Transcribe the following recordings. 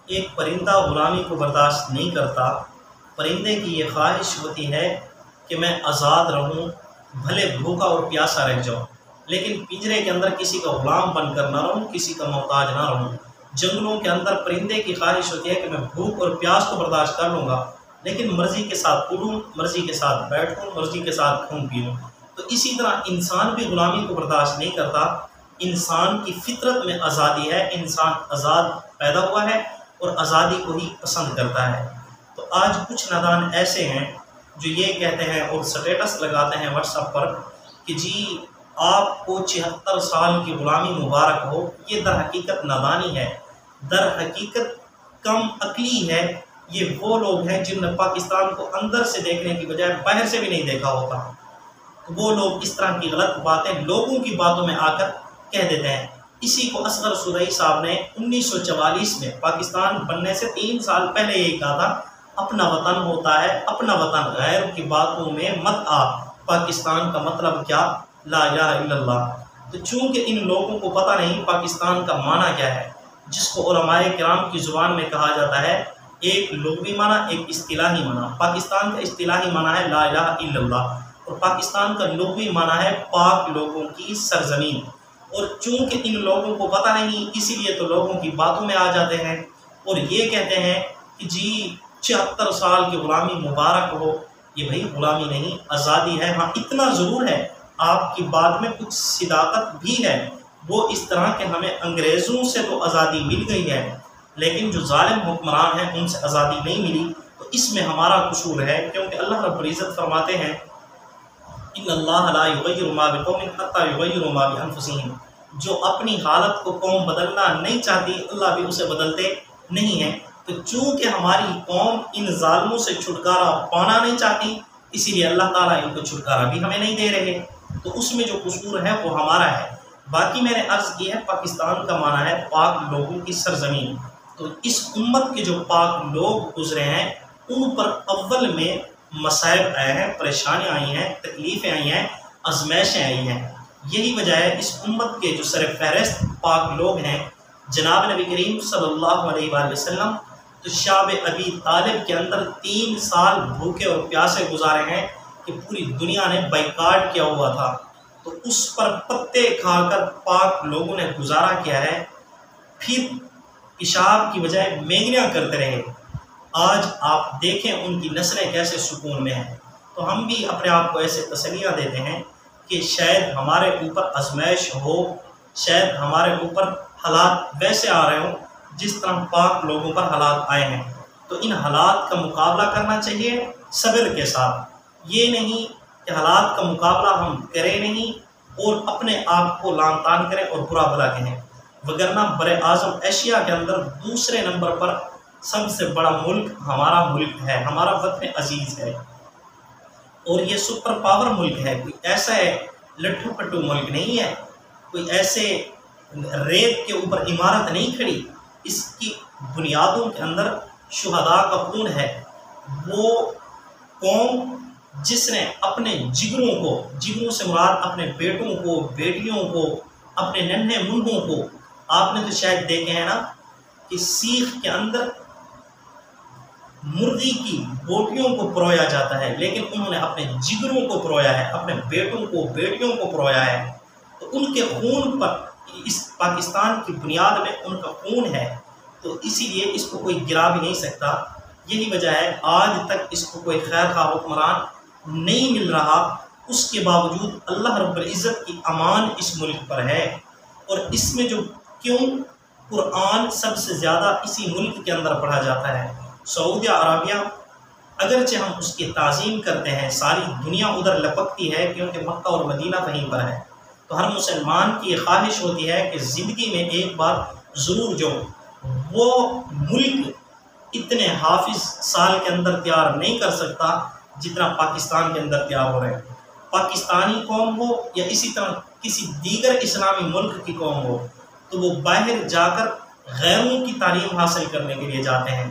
ایک پرندہ غلامی کو برداشت نہیں کرتا۔ پرندے کی یہ خواہش ہوتی ہے کہ میں آزاد رہوں، بھلے بھوکا اور پیاسا رہ جاؤں، لیکن پنجرے کے اندر کسی کا غلام بن کر نہ رہوں، کسی کا محتاج نہ رہوں۔ جنگلوں کے اندر پرندے کی خواہش ہوتی ہے کہ میں بھوک اور پیاس تو برداشت کر لوں گا، لیکن مرضی کے ساتھ اڑوں، مرضی کے ساتھ بیٹھوں، مرضی کے ساتھ کھاؤں پیوں۔ تو اسی طرح انسان بھی غلامی کو برداشت نہیں کرتا۔ انسان کی فطرت میں آزادی ہے، انسان آزاد پیدا ہوا ہے اور آزادی کو ہی پسند کرتا ہے۔ تو آج کچھ نادان ایسے ہیں جو یہ کہتے ہیں اور سٹیٹس لگاتے ہیں واٹس ایپ پر کہ جی آپ کو 76 سال کی غلامی مبارک ہو۔ یہ در حقیقت نادانی ہے، در حقیقت کم عقلی ہے۔ یہ وہ لوگ ہیں جن نے پاکستان کو اندر سے دیکھنے کی بجائے باہر سے بھی نہیں دیکھا ہوتا۔ وہ لوگ اس طرح کی غلط باتیں لوگوں کی باتوں میں آ کر کہہ دیتے ہیں۔ اسی کو اصغر سدائی صاحب نے 1944 میں پاکستان بننے سے 3 سال پہلے یہ کہا تھا، اپنا وطن ہوتا ہے اپنا وطن، غیر کی باتوں میں مت آ، پاکستان کا مطلب کیا، لا الہ الا اللہ۔ تو چونکہ ان لوگوں کو پتہ نہیں پاکستان کا معنی کیا ہے، جس کو علماء کرام کی زبان میں کہا جاتا ہے ایک لغوی معنی، ایک اصطلاحی معنی۔ پاکستان کا اصطلاحی معنی ہے لا الہ الا اللہ، اور پاکستان کا لغوی معنی ہے پاک لوگوں کی سرزمین۔ اور چونکہ ان لوگوں کو پتہ نہیں، اسی لیے تو لوگوں کی باتوں میں آ جاتے ہیں اور یہ کہتے ہیں کہ جی 76 سال کی غلامی مبارک ہو۔ یہ بھائی غلامی نہیں، آزادی ہے۔ ہاں اتنا ضرور ہے، آپ کی بات میں کچھ صداقت بھی ہے، وہ اس طرح کہ ہمیں انگریزوں سے تو آزادی مل گئی ہے، لیکن جو ظالم حکمران ہیں ان سے آزادی نہیں ملی۔ تو اس میں ہمارا قصور ہے، کیونکہ اللہ رب العزت فرماتے ہیں ان اللہ لا یغیر ما بقوم حتی یغیروا ما بانفسہم۔ جو اپنی حالت کو قوم بدلنا نہیں چاہتی، اللہ بھی اسے بدلتے نہیں ہیں۔ تو چونکہ ہماری قوم ان ظالموں سے چھٹکارا پانا نہیں چاہتی، اسی لیے اللہ تعالیٰ ان کو چھٹکارا بھی ہمیں نہیں دے رہے۔ تو اس میں جو قصور ہے وہ ہمارا ہے۔ باقی میں نے عرض کی ہے پاکستان کا معنی ہے پاک لوگوں کی سرزمین۔ تو اس امت کے جو پاک لوگ گزرے ہیں ان پر اول میں مصائب آئے ہیں، پریشانیاں آئی ہیں، تکلیفیں آئی ہیں، آزمائشیں آئی ہیں۔ یہی وجہ ہے اس امت کے جو سر فہرست پاک لوگ ہیں جناب نبی کریم صلی اللہ علیہ وآلہ وسلم، تو شعب ابی طالب کے اندر 3 سال بھوکے اور پیاسے گزارے ہیں کہ پوری دنیا نے بائیکاٹ کیا ہوا تھا، تو اس پر پتے کھا کر پاک لوگوں نے گزارا کیا ہے، پھر پیشاب کی بجائے مینگنیاں کرتے رہے۔ آج آپ دیکھیں ان کی نسلیں کیسے سکون میں ہیں۔ تو ہم بھی اپنے آپ کو ایسے تسلیاں دیتے ہیں کہ شاید ہمارے اوپر آزمائش ہو، شاید ہمارے اوپر حالات ویسے آ رہے ہوں جس طرح پاک لوگوں پر حالات آئے ہیں۔ تو ان حالات کا مقابلہ کرنا چاہیے صبر کے ساتھ۔ یہ نہیں کہ حالات کا مقابلہ ہم کریں نہیں اور اپنے آپ کو لعن طعن کریں اور برا بھلا کہیں، وگرنہ بر اعظم ایشیا کے اندر دوسرے نمبر پر سب سے بڑا ملک ہمارا ملک ہے، ہمارا وطن عزیز ہے، اور یہ سپر پاور ملک ہے۔ کوئی ایسا لٹھو پٹو ملک نہیں ہے، کوئی ایسے ریت کے اوپر عمارت نہیں کھڑی۔ اس کی بنیادوں کے اندر شہداء کا خون ہے۔ وہ قوم جس نے اپنے جگروں سے مراد اپنے بیٹوں کو، بیٹیوں کو، اپنے ننھے منھوں کو، آپ نے تو شاید دیکھے ہیں نا کہ سیخ کے اندر مرغی کی بوٹیوں کو پرویا جاتا ہے، لیکن انہوں نے اپنے جگروں کو پرویا ہے، اپنے بیٹوں کو، بیٹیوں کو پرویا ہے۔ تو ان کے خون پر اس پاکستان کی بنیاد میں ان کا خون ہے، تو اسی لیے اس کو کوئی گرا بھی نہیں سکتا۔ یہی وجہ ہے آج تک اس کو کوئی خیر خواہ حکمران نہیں مل رہا، اس کے باوجود اللہ رب العزت کی امان اس ملک پر ہے۔ اور اس میں جو کیوں قرآن سب سے زیادہ اسی ملک کے اندر پڑھا جاتا ہے۔ سعودی عربیہ اگرچہ ہم اس کی تعظیم کرتے ہیں، ساری دنیا ادھر لپکتی ہے کیونکہ مکہ اور مدینہ وہیں پر ہے، تو ہر مسلمان کی یہ خواہش ہوتی ہے کہ زندگی میں ایک بار ضرور جو وہ ملک اتنے حافظ سال کے اندر تیار نہیں کر سکتا جتنا پاکستان کے اندر تیار ہو رہے ہیں۔ پاکستانی قوم ہو یا اسی طرح کسی دیگر اسلامی ملک کی قوم ہو، تو وہ باہر جا کر غیروں کی تعلیم حاصل کرنے کے لیے جاتے ہیں،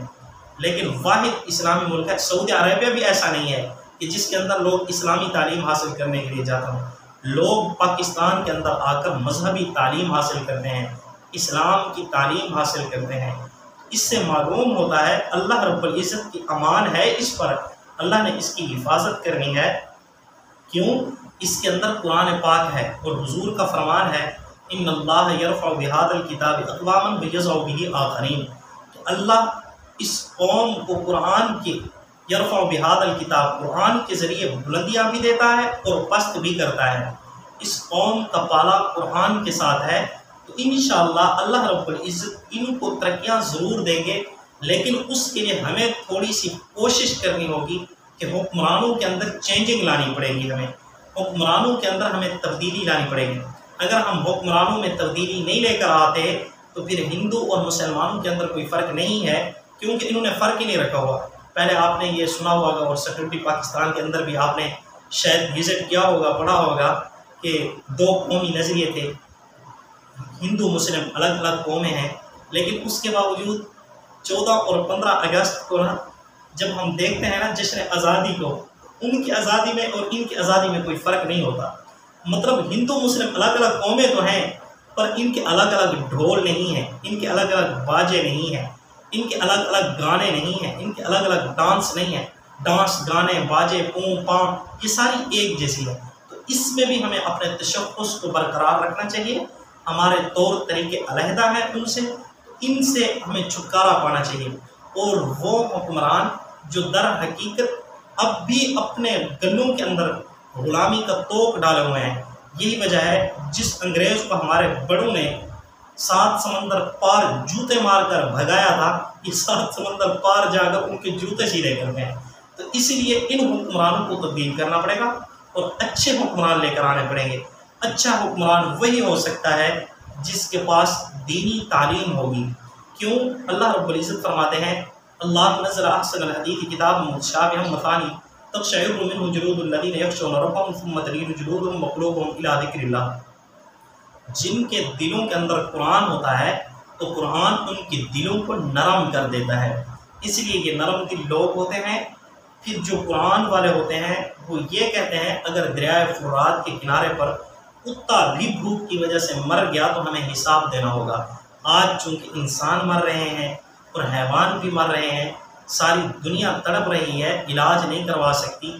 لیکن واحد اسلامی ملک ہے سعودی عربیہ بھی ایسا نہیں ہے کہ جس کے اندر لوگ اسلامی تعلیم حاصل کرنے کے لیے جاتے ہیں۔ لوگ پاکستان کے اندر آ کر مذہبی تعلیم حاصل کرتے ہیں، اسلام کی تعلیم حاصل کرتے ہیں۔ اس سے معلوم ہوتا ہے اللہ رب العزت کی امان ہے اس پر، اللہ نے اس کی حفاظت کرنی ہے۔ کیوں؟ اس کے اندر قرآن پاک ہے اور حضور کا فرمان ہے ان اللہ یرفع بہذا الکتاب اقواما ویضع بہ آخرین، کہ اللہ اس قوم کو قرآن کی یرفع بہذا الکتاب، قرآن کے ذریعے بلندیاں بھی دیتا ہے اور پست بھی کرتا ہے۔ اس قوم کا پالا قرآن کے ساتھ ہے، تو انشاءاللہ اللہ رب العزت ان کو ترقیاں ضرور دیں گے، لیکن اس کے لیے ہمیں تھوڑی سی کوشش کرنی ہوگی کہ حکمرانوں کے اندر چینجنگ لانی پڑے گی، ہمیں حکمرانوں کے اندر ہمیں تبدیلی لانی پڑے گی۔ اگر ہم حکمرانوں میں تبدیلی نہیں لے کر آتے تو پھر ہندو اور مسلمانوں کے اندر کوئی فرق نہیں ہے، کیونکہ انہوں نے فرق ہی نہیں رکھا ہوا۔ پہلے آپ نے یہ سنا ہوگا اور سیکورٹی پاکستان کے اندر بھی آپ نے شاید وزٹ کیا ہوگا، پڑھا ہوگا کہ دو قومی نظریے تھے، ہندو مسلم الگ الگ قومیں ہیں، لیکن اس کے باوجود 14 اور 15 اگست کو جب ہم دیکھتے ہیں جشن آزادی کو، ان کی آزادی میں اور ان کی آزادی میں کوئی فرق نہیں ہوتا۔ مطلب ہندو مسلم الگ الگ قومیں تو ہیں، پر ان کے الگ الگ ڈھول نہیں ہیں، ان کے الگ الگ باجے نہیں ہیں، ان کے الگ الگ گانے نہیں ہیں، ان کے الگ الگ ڈانس نہیں ہیں۔ ڈانس، گانے، باجے، پوں پاں، یہ ساری ایک جیسی ہے۔ تو اس میں بھی ہمیں اپنے تشخص کو برقرار رکھنا چاہیے۔ ہمارے طور طریقے علیحدہ ہیں ان سے ہمیں چھٹکارا پانا چاہیے۔ اور وہ حکمران جو در حقیقت اب بھی اپنے گلوں کے اندر غلامی کا توق ڈالے ہوئے ہیں، یہی وجہ ہے جس انگریز کو ہمارے بڑوں نے 7 سمندر پار جوتے مار کر بھگایا تھا، یہ 7 سمندر پار جا کر ان کے جوتے سیدھے کرتے ہیں۔ تو اسی لیے ان حکمرانوں کو تبدیل کرنا پڑے گا اور اچھے حکمران لے کر آنے پڑیں گے۔ اچھا حکمران وہی ہو سکتا ہے جس کے پاس دینی تعلیم ہوگی۔ کیوں؟ اللہ رب العزت فرماتے ہیں اللہ نزل احسن الحدیث کتاب متشابہ مثانی تقشعر منہ جلود الذین یخشون ربهم ثم تلین جلودهم وقلوبهم الی ذکر اللہ۔ جن کے دلوں کے اندر قرآن ہوتا ہے تو قرآن ان کے دلوں کو نرم کر دیتا ہے، اس لیے یہ نرم دل لوگ ہوتے ہیں۔ پھر جو قرآن والے ہوتے ہیں وہ یہ کہتے ہیں اگر دریائے فرات کے کنارے پر کتا بھی بھوک کی وجہ سے مر گیا تو ہمیں حساب دینا ہوگا۔ آج چونکہ انسان مر رہے ہیں اور حیوان بھی مر رہے ہیں، ساری دنیا تڑپ رہی ہے، علاج نہیں کروا سکتی،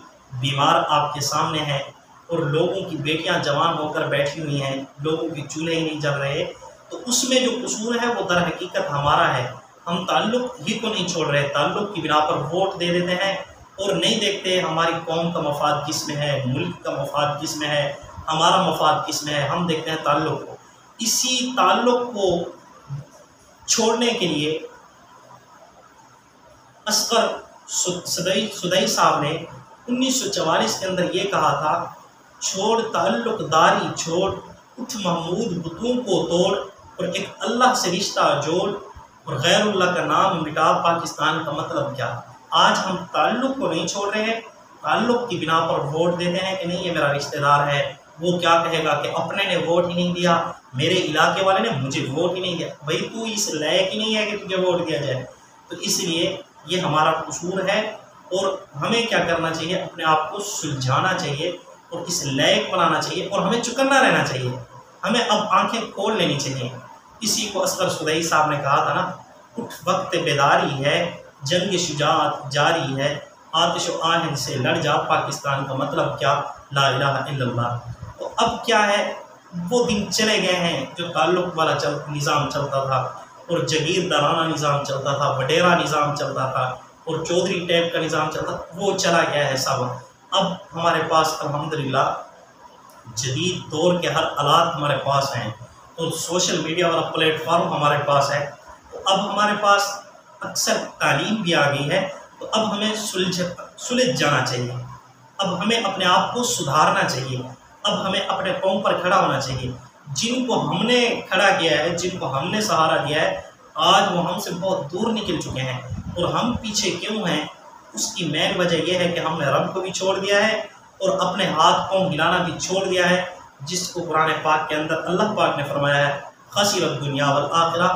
بیمار آپ کے سامنے ہیں، اور لوگوں کی بیٹیاں جوان ہو کر بیٹھی ہوئی ہیں، لوگوں کے چولہے ہی نہیں جل رہے، تو اس میں جو قصور ہے وہ در حقیقت ہمارا ہے۔ ہم تعلق ہی کو نہیں چھوڑ رہے، تعلق کی بنا پر ووٹ دے دیتے ہیں اور نہیں دیکھتے ہماری قوم کا مفاد کس میں ہے، ملک کا مفاد کس میں ہے، ہمارا مفاد کس میں ہے، ہم دیکھتے ہیں تعلق کو۔ اسی تعلق کو چھوڑنے کے لیے اصغر سدئی صاحب نے 1944 کے اندر یہ کہا تھا، چھوڑ تعلق داری چھوڑ، اٹھ محمود بتوں کو توڑ، اور ایک اللہ سے رشتہ جوڑ اور غیر اللہ کا نام مٹا۔ پاکستان کا مطلب کیا؟ آج ہم تعلق کو نہیں چھوڑ رہے ہیں، تعلق کی بنا پر ووٹ دیتے ہیں کہ نہیں یہ میرا رشتہ دار ہے، وہ کیا کہے گا کہ اپنے نے ووٹ ہی نہیں دیا، میرے علاقے والے نے مجھے ووٹ ہی نہیں دیا۔ بھائی تو اس لائق ہی نہیں ہے کہ تجھے ووٹ دیا جائے۔ تو اس لیے یہ ہمارا قصور ہے، اور ہمیں کیا کرنا چاہیے؟ اپنے آپ کو سلجھانا چاہیے اور اس لائق بنانا چاہیے، اور ہمیں چکنا رہنا چاہیے، ہمیں اب آنکھیں کھول لینی چاہیے۔ اسی کو اصغر سدئی صاحب نے کہا تھا نا، اٹھ وقت بیداری ہے، جنگ شجاعت جاری ہے، آتش و آہن سے لڑ جا، پاکستان کا مطلب کیا؟ لا الہ الا اللہ۔ تو اب کیا ہے؟ وہ دن چلے گئے ہیں جو تعلق والا نظام چلتا تھا، اور جگیردارانہ نظام چلتا تھا، وڈیرا نظام چلتا تھا، اور چودھری ٹیپ کا نظام چلتا تھا، وہ چلا گیا ہے سب۔ اب ہمارے پاس الحمدللہ جدید دور کے ہر آلات ہمارے پاس ہیں، اور سوشل میڈیا والا پلیٹ فارم ہمارے پاس ہے، تو اب ہمارے پاس اکثر تعلیم بھی آ گئی ہے، تو اب ہمیں سلجھ جانا چاہیے، اب ہمیں اپنے آپ کو سدھارنا چاہیے، اب ہمیں اپنے پاؤں پر کھڑا ہونا چاہیے۔ جن کو ہم نے کھڑا کیا ہے، جن کو ہم نے سہارا دیا ہے، آج وہ ہم سے بہت دور نکل چکے ہیں، اور ہم پیچھے کیوں ہیں؟ اس کی مین وجہ یہ ہے کہ ہم نے رب کو بھی چھوڑ دیا ہے اور اپنے ہاتھ پاؤں ہلانا بھی چھوڑ دیا ہے، جس کو قرآن پاک کے اندر اللہ پاک نے فرمایا ہے خسر الدنیا والآخرہ،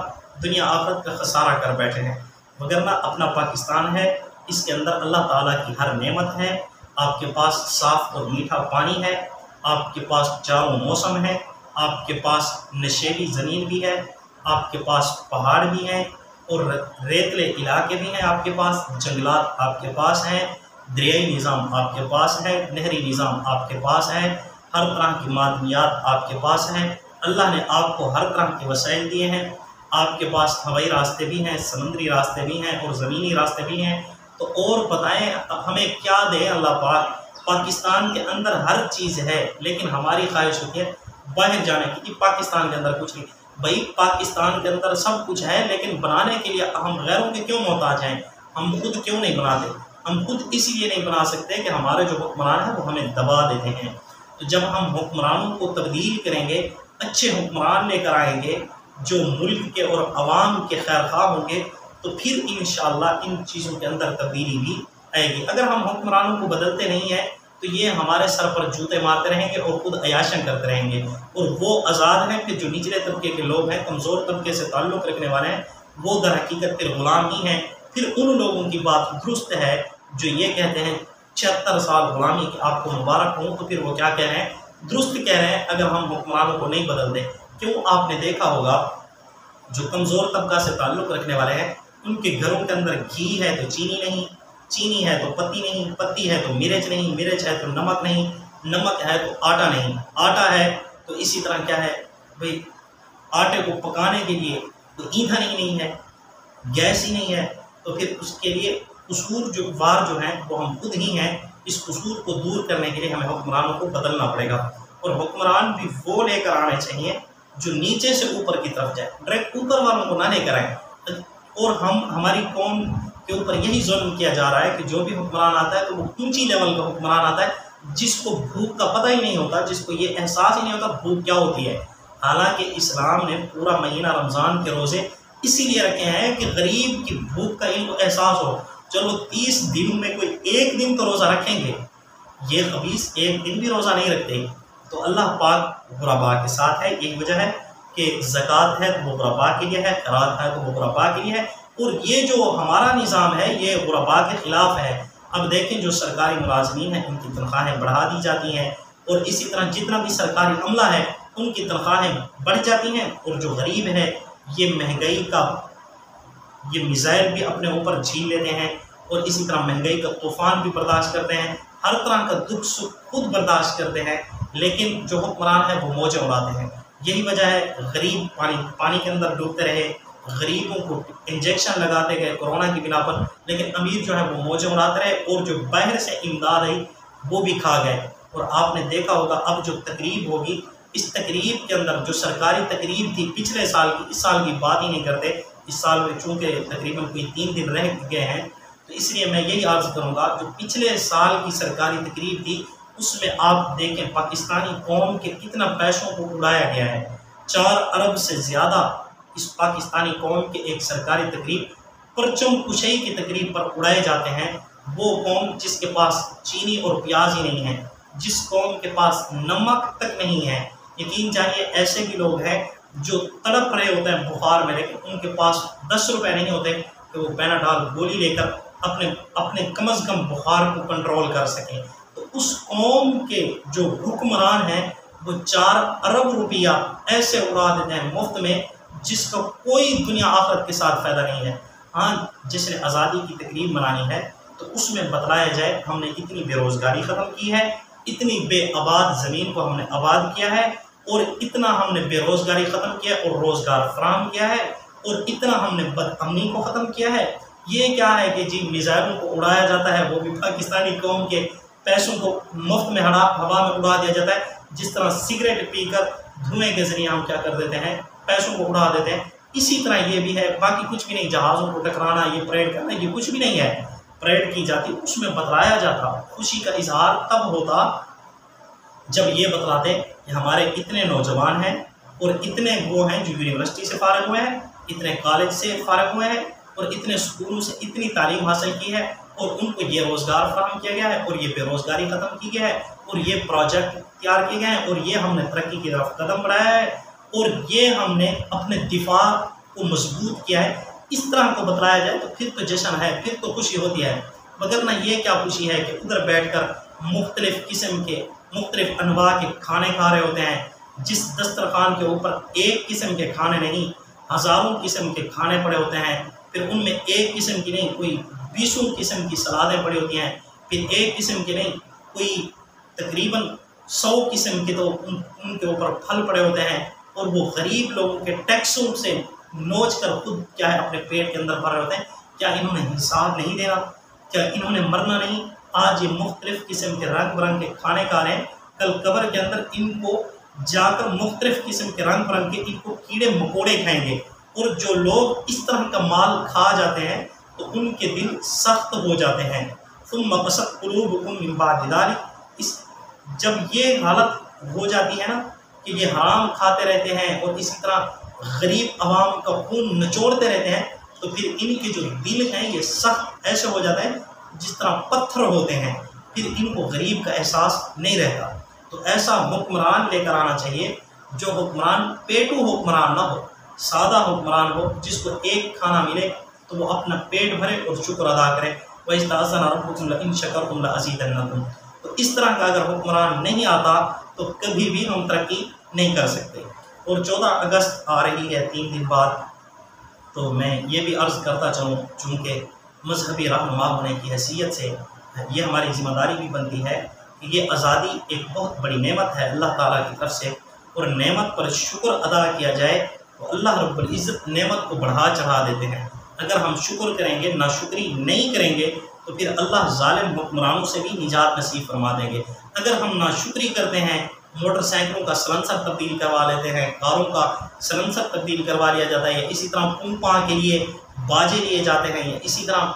دنیا آخرت کا خسارہ کر بیٹھے ہیں۔ وگرنہ اپنا پاکستان ہے، اس کے اندر اللہ تعالیٰ کی ہر نعمت ہے، آپ کے پاس صاف اور میٹھا پانی ہے، آپ کے پاس چاروں موسم ہے، آپ کے پاس نشیبی زمین بھی ہے، آپ کے پاس پہاڑ بھی ہیں، اور ریتلے علاقے بھی ہیں آپ کے پاس، جنگلات آپ کے پاس ہیں، دریائی نظام آپ کے پاس ہے، نہری نظام آپ کے پاس ہے، ہر طرح کی معدنیات آپ کے پاس ہیں، اللہ نے آپ کو ہر طرح کے وسائل دیے ہیں، آپ کے پاس ہوائی راستے بھی ہیں، سمندری راستے بھی ہیں اور زمینی راستے بھی ہیں، تو اور بتائیں اب ہمیں کیا دے اللہ پاک۔ پاکستان کے اندر ہر چیز ہے لیکن ہماری خواہش ہوتی ہے باہر جانے کی کہ پاکستان کے اندر کچھ نہیں۔ بھائی پاکستان کے اندر سب کچھ ہے لیکن بنانے کے لیے ہم غیروں کے کیوں محتاج ہیں؟ ہم خود کیوں نہیں بناتے؟ ہم خود اسی لیے نہیں بنا سکتے کہ ہمارے جو حکمران ہیں وہ ہمیں دبا دیتے ہیں۔ تو جب ہم حکمرانوں کو تبدیل کریں گے، اچھے حکمران لے کر آئیں گے جو ملک کے اور عوام کے خیر خواہ ہوں گے، تو پھر انشاءاللہ ان چیزوں کے اندر تبدیلی بھی آئے گی۔ اگر ہم حکمرانوں کو بدلتے نہیں ہیں تو یہ ہمارے سر پر جوتے مارتے رہیں گے اور خود عیاشیں کرتے رہیں گے، اور وہ آزاد ہیں کہ جو نچلے طبقے کے لوگ ہیں، کمزور طبقے سے تعلق رکھنے والے ہیں، وہ در حقیقت پھر غلام ہی ہیں۔ پھر ان لوگوں کی بات درست ہے جو یہ کہتے ہیں 76 سال غلامی کی آپ کو مبارک ہوں، تو پھر وہ کیا کہہ رہے ہیں؟ درست کہہ رہے ہیں اگر ہم حکمرانوں کو نہیں بدل دیں۔ کیوں؟ آپ نے دیکھا ہوگا جو کمزور طبقہ سے تعلق رکھنے والے ہیں ان کے گھروں کے اندر گھی ہے تو چینی نہیں، چینی ہے تو پتی نہیں، پتی ہے تو مرچ نہیں، مرچ ہے تو نمک نہیں، نمک ہے تو آٹا نہیں، آٹا ہے تو اسی طرح کیا ہے بھئی آٹے کو پکانے کے لیے تو ایندھن ہی نہیں ہے، گیس ہی نہیں ہے، تو پھر اس کے لیے قصور جو ہیں وہ ہم خود ہی ہیں۔ اس قصور کو دور کرنے کے لیے ہمیں حکمرانوں کو بدلنا پڑے گا، اور حکمران بھی وہ لے کر آنے چاہیے جو نیچے سے اوپر کی طرف جائے، ڈائریکٹ اوپر والوں کو نہ لے کر آئیں۔ اور ہماری قوم کے اوپر یہی ظلم کیا جا رہا ہے کہ جو بھی حکمران آتا ہے تو وہ اونچی لیول کا حکمران آتا ہے جس کو بھوک کا پتہ ہی نہیں ہوتا، جس کو یہ احساس ہی نہیں ہوتا بھوک کیا ہوتی ہے۔ حالانکہ اسلام نے پورا مہینہ رمضان کے روزے اسی لیے رکھے ہیں کہ غریب کی بھوک کا ان کو احساس ہو۔ چلو 30 دنوں میں کوئی ایک دن تو روزہ رکھیں گے، یہ خبیث ایک دن بھی روزہ نہیں رکھتے، تو اللہ پاک غرباء کے ساتھ ہے۔ یہی وجہ ہے کہ زکوٰۃ ہے تو وہ غرباء کے لیے ہے، خیرات ہے تو وہ غرباء کے لیے ہے، اور یہ جو ہمارا نظام ہے یہ غرباء کے خلاف ہے۔ اب دیکھیں جو سرکاری ملازمین ہیں ان کی تنخواہیں بڑھا دی جاتی ہیں، اور اسی طرح جتنا بھی سرکاری عملہ ہے ان کی تنخواہیں بڑھ جاتی ہیں، اور جو غریب ہے یہ مہنگائی کا یہ میزائل بھی اپنے اوپر جھیل لیتے ہیں، اور اسی طرح مہنگائی کا طوفان بھی برداشت کرتے ہیں، ہر طرح کا دکھ سکھ خود برداشت کرتے ہیں، لیکن جو حکمران ہیں وہ موجیں اڑاتے ہیں۔ یہی وجہ ہے غریب پانی کے اندر ڈوبتے رہے، غریبوں کو انجیکشن لگاتے گئے کورونا کی بنا پر، لیکن امیر جو ہے وہ موجیں اڑاتے رہے، اور جو باہر سے امداد آئی وہ بھی کھا گئے۔ اور آپ نے دیکھا ہوگا اب جو تقریب ہوگی، اس تقریب کے اندر جو سرکاری تقریب تھی پچھلے سال کی، اس سال کی بات ہی نہیں کرتے، اس سال میں چونکہ تقریباً کوئی 3 دن رہ گئے ہیں، تو اس لیے میں یہی عرض کروں گا جو پچھلے سال کی سرکاری تقریب تھی اس میں آپ دیکھیں پاکستانی قوم کے کتنا پیسوں کو اڑایا گیا ہے۔ 4 ارب سے زیادہ اس پاکستانی قوم کے ایک سرکاری تقریب پرچم کشائی کی تقریب پر اڑائے جاتے ہیں۔ وہ قوم جس کے پاس چینی اور پیاز ہی نہیں ہے، جس قوم کے پاس نمک تک نہیں ہے، یقین جانیے ایسے بھی لوگ ہیں جو تڑپ رہے ہوتے ہیں بخار میں، لیکن ان کے پاس 10 روپے نہیں ہوتے کہ وہ پیناڈال گولی لے کر اپنے کم از کم بخار کو کنٹرول کر سکیں۔ تو اس قوم کے جو حکمران ہیں وہ 4 ارب روپیہ ایسے اڑا دیتے ہیں مفت میں جس کا کوئی دنیا آخرت کے ساتھ فائدہ نہیں ہے۔ ہاں جس نے آزادی کی تقریب منانی ہے تو اس میں بتلایا جائے ہم نے اتنی بے روزگاری ختم کی ہے، اتنی بے آباد زمین کو ہم نے آباد کیا ہے، اور اتنا ہم نے بے روزگاری ختم کیا اور روزگار فراہم کیا ہے، اور اتنا ہم نے بد امنی کو ختم کیا ہے۔ یہ کیا ہے کہ جی میزائلوں کو اڑایا جاتا ہے، وہ بھی پاکستانی قوم کے پیسوں کو مفت میں ہوا میں اڑا دیا جاتا ہے، جس طرح سگریٹ پی کر دھوئیں کے ذریعے ہم کیا کر دیتے ہیں پیسوں کو اڑا دیتے ہیں، اسی طرح یہ بھی ہے۔ باقی کچھ بھی نہیں، جہازوں کو ٹکرانا، یہ پریڈ کرنا، یہ کچھ بھی نہیں ہے۔ پریڈ کی جاتی اس میں بتلایا جاتا، خوشی کا اظہار تب ہوتا جب یہ بتلاتے کہ ہمارے اتنے نوجوان ہیں اور اتنے وہ ہیں جو یونیورسٹی سے فارغ ہوئے ہیں، اتنے کالج سے فارغ ہوئے ہیں، اور اتنے اسکولوں سے اتنی تعلیم حاصل کی ہے، اور ان کو یہ روزگار فراہم کیا گیا ہے، اور یہ بے روزگاری ختم کی گئی ہے، اور یہ پروجیکٹ تیار کیے گئے ہیں، اور یہ ہم نے ترقی کی طرف قدم بڑھایا ہے، اور یہ ہم نے اپنے دفاع کو مضبوط کیا ہے۔ اس طرح کو بتلایا جائے تو پھر تو جشن ہے، پھر تو خوشی ہوتی ہے، مگر نہ یہ کیا خوشی ہے کہ ادھر بیٹھ کر مختلف قسم کے مختلف انواع کے کھانے کھا رہے ہوتے ہیں، جس دسترخوان کے اوپر ایک قسم کے کھانے نہیں، ہزاروں قسم کے کھانے پڑے ہوتے ہیں، پھر ان میں ایک قسم کی نہیں کوئی 20 قسم کی سلادیں پڑی ہوتی ہیں، پھر ایک قسم کی نہیں کوئی تقریباً 100 قسم کے تو ان کے اوپر پھل پڑے ہوتے ہیں، اور وہ غریب لوگوں کے ٹیکسوں سے نوچ کر خود کیا ہے اپنے پیٹ کے اندر بھرے ہوتے ہیں۔ کیا انہوں نے حساب نہیں دینا؟ کیا انہوں نے مرنا نہیں؟ آج یہ مختلف قسم کے رنگ برنگ کے کھانے کھا رہے ہیں، کل قبر کے اندر ان کو جا کر مختلف قسم کے رنگ برنگ کے ان کو کیڑے مکوڑے کھائیں گے۔ اور جو لوگ اس طرح کا مال کھا جاتے ہیں تو ان کے دل سخت ہو جاتے ہیں۔ ثم قست قلوبکم من بعد ذلک، جب یہ حالت ہو جاتی ہے نا کہ یہ حرام کھاتے رہتے ہیں اور اسی طرح غریب عوام کا خون نچوڑتے رہتے ہیں، تو پھر ان کے جو دل ہیں یہ سخت ایسے ہو جاتے ہیں جس طرح پتھر ہوتے ہیں، پھر ان کو غریب کا احساس نہیں رہتا۔ تو ایسا حکمران لے کر آنا چاہیے جو حکمران پیٹو حکمران نہ ہو، سادہ حکمران ہو، جس کو ایک کھانا ملے تو وہ اپنا پیٹ بھرے اور شکر ادا کرے۔ وَإِسْتَأْذَنَ رَبُّكُمْ لَئِن شَكَرْتُمْ لَأَزِيدَنَّكُمْ۔ تو اس طرح کا اگر حکمران نہیں آتا تو کبھی بھی ہم ترقی نہیں کر سکتے۔ اور 14 اگست آ رہی ہے 3 دن بعد، تو میں یہ بھی عرض کرتا چلوں چونکہ مذہبی رہنما ہونے کی حیثیت سے یہ ہماری ذمہ داری بھی بنتی ہے کہ یہ آزادی ایک بہت بڑی نعمت ہے اللہ تعالیٰ کی طرف سے، اور نعمت پر شکر ادا کیا جائے تو اللہ رب العزت نعمت کو بڑھا چڑھا دیتے ہیں۔ اگر ہم شکر کریں گے، ناشکری نہیں کریں گے، تو پھر اللہ ظالم حکمرانوں سے بھی نجات نصیب فرما دیں گے۔ اگر ہم ناشکری کرتے ہیں، موٹر سائیکلوں کا سلنسر تبدیل کروا لیتے ہیں، کاروں کا سلنسر تبدیل کروا لیا جاتا ہے، یا اسی طرح پونپاں کے لیے باجے لیے جاتے ہیں، یا اسی طرح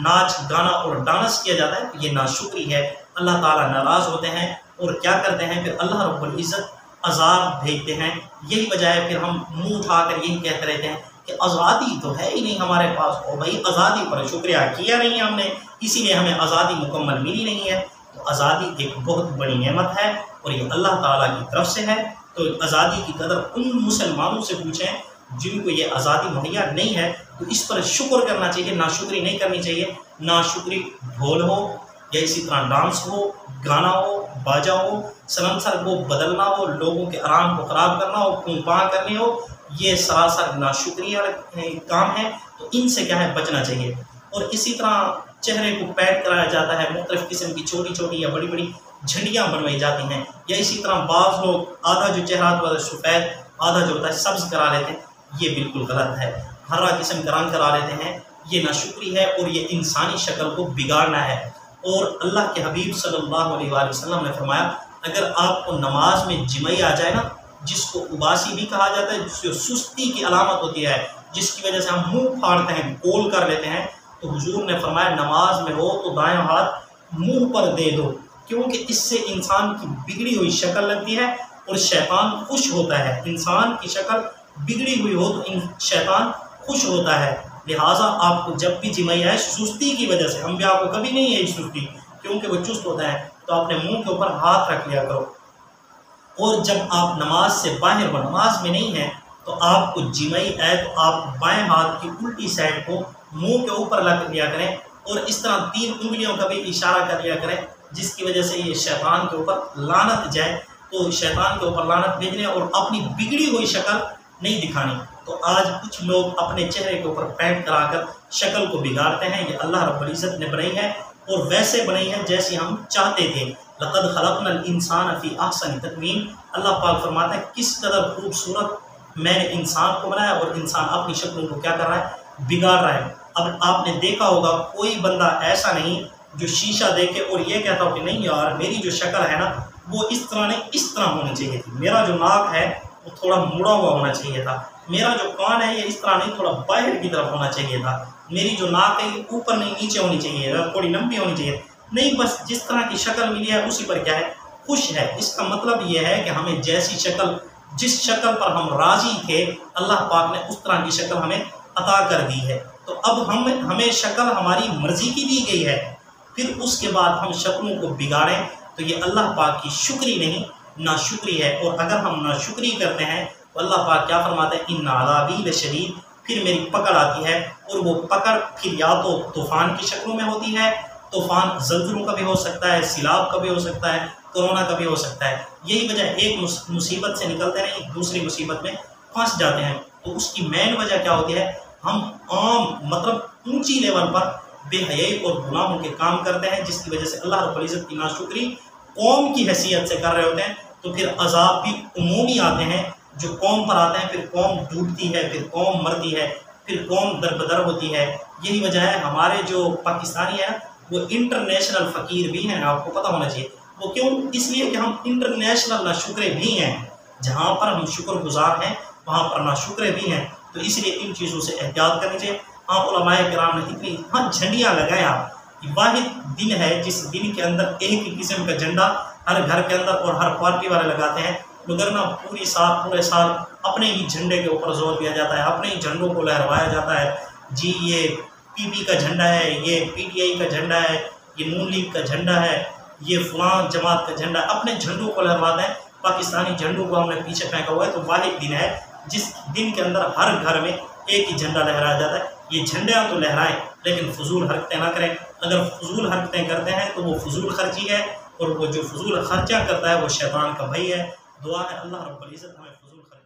ناچ گانا اور ڈانس کیا جاتا ہے، تو یہ ناشکری ہے۔ اللہ تعالیٰ ناراض ہوتے ہیں اور کیا کرتے ہیں، پھر اللہ رب العزت عذاب بھیجتے ہیں۔ یہی وجہ ہے پھر ہم منہ اٹھا کر یہی کہتے رہتے ہیں کہ آزادی تو ہے ہی نہیں ہمارے پاس، او بھائی آزادی پر شکریہ کیا نہیں ہم نے، اسی لیے ہمیں آزادی مکمل ملی نہیں ہے۔ تو آزادی ایک بہت بڑی نعمت ہے اور یہ اللہ تعالیٰ کی طرف سے ہے۔ تو آزادی کی قدر ان مسلمانوں سے پوچھیں جن کو یہ آزادی مہیا نہیں ہے، تو اس پر شکر کرنا چاہیے، ناشکری نہیں کرنی چاہیے۔ ناشکری ڈھول ہو یا اسی طرح ڈانس ہو، گانا ہو، باجا ہو، سلنسر کو بدلنا ہو، لوگوں کے آرام کو خراب کرنا ہو، پونپاں کرنی ہو، یہ سراسر ناشکری والے کام ہے۔ تو ان سے کیا ہے بچنا چاہیے۔ اور اسی طرح چہرے کو پینٹ کرایا جاتا ہے، مختلف قسم کی چھوٹی چھوٹی یا بڑی بڑی جھنڈیاں بنوائی جاتی ہیں، یا اسی طرح بعض لوگ آدھا جو چہرہ ہوتا ہے سفید، آدھا جو ہوتا ہے سبز کرا لیتے ہیں، یہ بالکل غلط ہے۔ ہرا قسم کا رنگ کرا لیتے ہیں، یہ ناشکری ہے اور یہ انسانی شکل کو بگاڑنا ہے۔ اور اللہ کے حبیب صلی اللہ علیہ وآلہ وسلم نے فرمایا اگر آپ کو نماز میں جمعی آ جائے نا، جس کو اباسی بھی کہا جاتا ہے، جس کو سستی کی علامت ہوتی ہے، جس کی وجہ سے ہم منہ پھاڑتے ہیں، گول کر لیتے ہیں، تو حضور نے فرمایا نماز میں ہو تو دائیں ہاتھ منہ پر دے دو، کیونکہ اس سے انسان کی بگڑی ہوئی شکل لگتی ہے اور شیطان خوش ہوتا ہے۔ انسان کی شکل بگڑی ہوئی ہو تو شیطان خوش ہوتا ہے۔ لہٰذا آپ کو جب بھی جمعی آئے سستی کی وجہ سے، انبیاء کو کبھی نہیں ہے سستی کیونکہ وہ چست ہوتا ہے، تو اپنے منہ کے اوپر ہاتھ رکھ لیا کرو۔ اور جب آپ نماز سے باہر ہو، نماز میں نہیں ہیں، تو آپ کو جمعی آئے تو آپ بائیں ہاتھ کی الٹی سائڈ کو منہ کے اوپر رکھ لیا کریں، اور اس طرح 3 انگلیوں کا بھی اشارہ کر لیا کریں، جس کی وجہ سے یہ شیطان کے اوپر لعنت جائے، تو شیطان کے اوپر لعنت بھیجنے اور اپنی بگڑی ہوئی شکل نہیں دکھانی۔ تو آج کچھ لوگ اپنے چہرے کے اوپر پینٹ کرا کر شکل کو بگاڑتے ہیں، یہ اللہ رب العزت نے بنائی ہے اور ویسے بنائی ہے جیسے ہم چاہتے تھے۔ لقد خلقنا الانسان فی احسن تقویم، اللہ پاک فرماتا ہے کس قدر خوبصورت میں نے انسان کو بنایا، اور انسان اپنی شکلوں کو کیا کر رہا ہے، بگاڑ رہا ہے۔ اب آپ نے دیکھا ہوگا کوئی بندہ ایسا نہیں جو شیشہ دیکھے اور یہ کہتا ہو کہ نہیں یار میری جو شکل ہے نا وہ اس طرح نہیں، اس طرح ہونی چاہیے تھی، میرا جو ناک ہے وہ تھوڑا مڑا ہوا ہونا چاہیے تھا، میرا جو کان ہے یہ اس طرح نہیں، تھوڑا باہر کی طرف ہونا چاہیے تھا، میری جو ناک ہے یہ اوپر نہیں نیچے ہونی چاہیے، تھوڑی لمبی ہونی چاہیے۔ نہیں، بس جس طرح کی شکل ملی ہے اسی پر کیا ہے، خوش ہے۔ اس کا مطلب یہ ہے کہ ہمیں جیسی شکل، جس شکل پر ہم راضی تھے، اللہ پاک نے اس طرح کی شکل ہمیں عطا کر دی ہے۔ تو اب ہمیں شکل ہماری مرضی کی دی گئی ہے، پھر اس کے بعد ہم شکلوں کو بگاڑیں تو یہ اللہ پاک کی شکری نہیں، ناشکری ہے۔ اور اگر ہم ناشکری کرتے ہیں تو اللہ پاک کیا فرماتا ہے، ان عذابی لشدید، پھر میری پکڑ آتی ہے، اور وہ پکڑ پھر یا تو طوفان کی شکلوں میں ہوتی ہے، طوفان زلزلوں کا بھی ہو سکتا ہے، سیلاب کا بھی ہو سکتا ہے، کورونا کا بھی ہو سکتا ہے۔ یہی وجہ ایک مصیبت سے نکلتے ہیں ایک دوسری مصیبت میں پھنس جاتے ہیں، تو اس کی مین وجہ کیا ہوتی ہے، ہم عام مطلب اونچی لیول پر بے حیائی اور گناہوں کے کام کرتے ہیں، جس کی وجہ سے اللہ رب العزت کی ناشکری قوم کی حیثیت سے کر رہے ہوتے ہیں، تو پھر عذاب بھی عمومی آتے ہیں جو قوم پر آتے ہیں، پھر قوم ڈوبتی ہے، پھر قوم مرتی ہے، پھر قوم دربدر ہوتی ہے۔ یہی وجہ ہے ہمارے جو پاکستانی ہیں وہ انٹرنیشنل فقیر بھی ہیں، آپ کو پتہ ہونا چاہیے۔ وہ کیوں؟ اس لیے کہ ہم انٹرنیشنل ناشکرے بھی ہیں، جہاں پر ہم شکر گزار ہیں وہاں پر ناشکرے بھی ہیں، تو اس لیے ان چیزوں سے احتیاط کرنی چاہیے۔ ہاں علماء کرام نے اتنی جھنڈیاں لگایا، واحد دن ہے جس دن کے اندر ایک ہی قسم کا جھنڈا ہر گھر کے اندر اور ہر پارٹی والے لگاتے ہیں، مگر نہ پورے سال اپنے ہی جھنڈے کے اوپر زور دیا جاتا ہے، اپنے ہی جھنڈوں کو لہروایا جاتا ہے۔ جی یہ پی پی کا جھنڈا ہے، یہ پی ٹی آئی کا جھنڈا ہے، یہ نون لیگ کا جھنڈا ہے، یہ فلاں جماعت کا جھنڈا، اپنے جھنڈوں کو لہرواتے ہیں۔ پاکستانی جھنڈوں کو ہم نے پیچھے پھینکا ہوا ہے، تو واحد دن ہے جس دن کے اندر ہر گھر میں ایک ہی جھنڈا لہرایا جاتا ہے۔ یہ جھنڈے تو لہرائیں لیکن فضول حرکتیں نہ کریں، اگر فضول حرکتیں کرتے ہیں تو وہ فضول خرچی ہے، اور وہ جو فضول خرچہ کرتا ہے وہ شیطان کا بھائی ہے۔ دعا ہے اللہ رب العزت ہمیں فضول خرچ